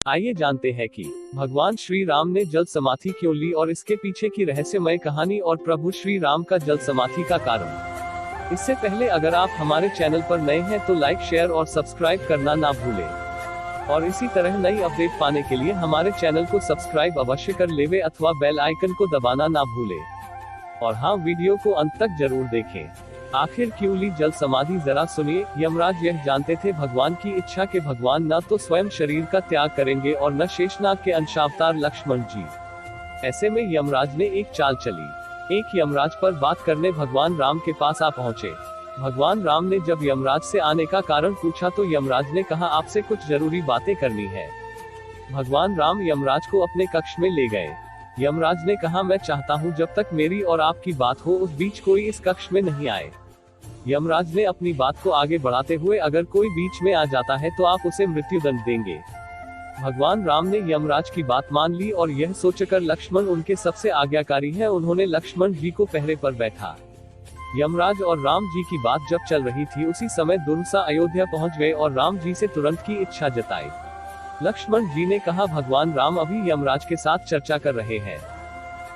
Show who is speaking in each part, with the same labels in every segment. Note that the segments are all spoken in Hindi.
Speaker 1: आइए जानते हैं कि भगवान श्री राम ने जल समाधि क्यों ली और इसके पीछे की रहस्यमय कहानी और प्रभु श्री राम का जल समाधि का कारण। इससे पहले अगर आप हमारे चैनल पर नए हैं तो लाइक, शेयर और सब्सक्राइब करना ना भूलें। और इसी तरह नई अपडेट पाने के लिए हमारे चैनल को सब्सक्राइब अवश्य कर लेवे अथवा बेल आइकन को दबाना ना भूलें। और हाँ, वीडियो को अंत तक जरूर देखें। आखिर क्यों ली जल समाधि, जरा सुनिए। यमराज यह जानते थे भगवान की इच्छा के भगवान न तो स्वयं शरीर का त्याग करेंगे और न शेषनाग के अंशावतार लक्ष्मण जी। ऐसे में यमराज ने एक चाल चली। एक यमराज पर बात करने भगवान राम के पास आ पहुंचे। भगवान राम ने जब यमराज से आने का कारण पूछा तो यमराज ने कहा, आपसे कुछ जरूरी बातें करनी है। भगवान राम यमराज को अपने कक्ष में ले गए। यमराज ने कहा, मैं चाहता हूँ जब तक मेरी और आपकी बात हो उस बीच कोई इस कक्ष में नहीं आए। यमराज ने अपनी बात को आगे बढ़ाते हुए, अगर कोई बीच में आ जाता है तो आप उसे मृत्युदंड देंगे। भगवान राम ने यमराज की बात मान ली और यह सोचकर लक्ष्मण उनके सबसे आज्ञाकारी हैं, उन्होंने लक्ष्मण जी को पहरे पर बैठा। यमराज और राम जी की बात जब चल रही थी उसी समय दुर्वासा अयोध्या पहुंच गए और राम जी से तुरंत की इच्छा जताई। लक्ष्मण जी ने कहा, भगवान राम अभी यमराज के साथ चर्चा कर रहे हैं।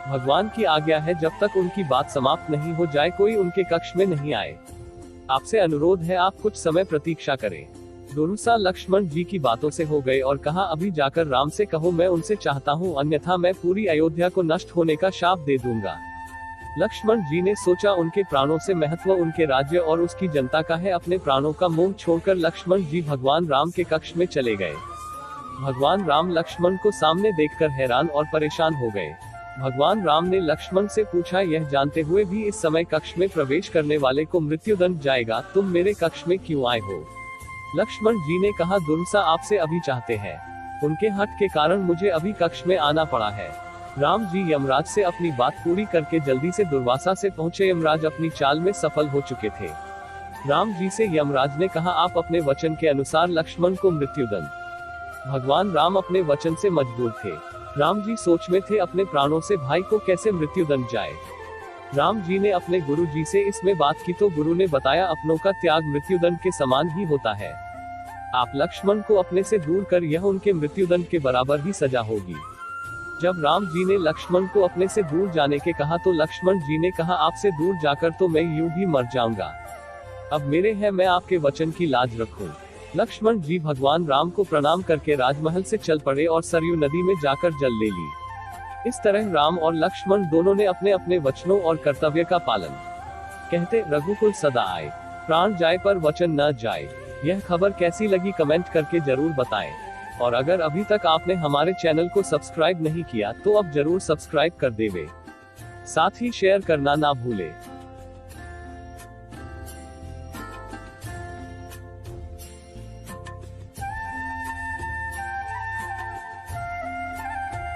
Speaker 1: भगवान की आज्ञा है जब तक उनकी बात समाप्त नहीं हो जाए कोई उनके कक्ष में नहीं आए। आपसे अनुरोध है आप कुछ समय प्रतीक्षा करें। दुर्वासा लक्ष्मण जी की बातों से हो गए और कहा, अभी जाकर राम से कहो मैं उनसे चाहता हूँ, अन्यथा मैं पूरी अयोध्या को नष्ट होने का शाप दे दूंगा। लक्ष्मण जी ने सोचा उनके प्राणों से महत्व उनके राज्य और उसकी जनता का है। अपने प्राणों का मोह छोड़कर लक्ष्मण जी भगवान राम के कक्ष में चले गए। भगवान राम लक्ष्मण को सामने देखकर हैरान और परेशान हो गए। भगवान राम ने लक्ष्मण से पूछा, यह जानते हुए भी इस समय कक्ष में प्रवेश करने वाले को मृत्युदंड जाएगा, तुम मेरे कक्ष में क्यों आए हो? लक्ष्मण जी ने कहा, दुर्वासा आपसे अभी चाहते हैं, उनके हट के कारण मुझे अभी कक्ष में आना पड़ा है। राम जी यमराज से अपनी बात पूरी करके जल्दी से दुर्वासा से पहुंचे। यमराज अपनी चाल में सफल हो चुके थे। राम जी से यमराज ने कहा, आप अपने वचन के अनुसार लक्ष्मण को मृत्युदंड। भगवान राम अपने वचन से मजबूर थे। राम जी सोच में थे अपने प्राणों से भाई को कैसे मृत्युदंड जाए। राम जी ने अपने गुरु जी से इसमें बात की तो गुरु ने बताया, अपनों का त्याग मृत्युदंड के समान ही होता है। आप लक्ष्मण को अपने से दूर कर यह उनके मृत्युदंड के बराबर ही सजा होगी। जब राम जी ने लक्ष्मण को अपने से दूर जाने के कहा तो लक्ष्मण जी ने कहा, आपसे दूर जाकर तो मैं यूं भी मर जाऊंगा, अब मेरे है मैं आपके वचन की लाज रखूं। लक्ष्मण जी भगवान राम को प्रणाम करके राजमहल से चल पड़े और सरयू नदी में जाकर जल ले ली। इस तरह राम और लक्ष्मण दोनों ने अपने अपने वचनों और कर्तव्य का पालन। कहते रघुकुल सदा आए, प्राण जाए पर वचन न जाए। यह खबर कैसी लगी कमेंट करके जरूर बताएं। और अगर अभी तक आपने हमारे चैनल को सब्सक्राइब नहीं किया तो अब जरूर सब्सक्राइब कर देवे। साथ ही शेयर करना ना भूले।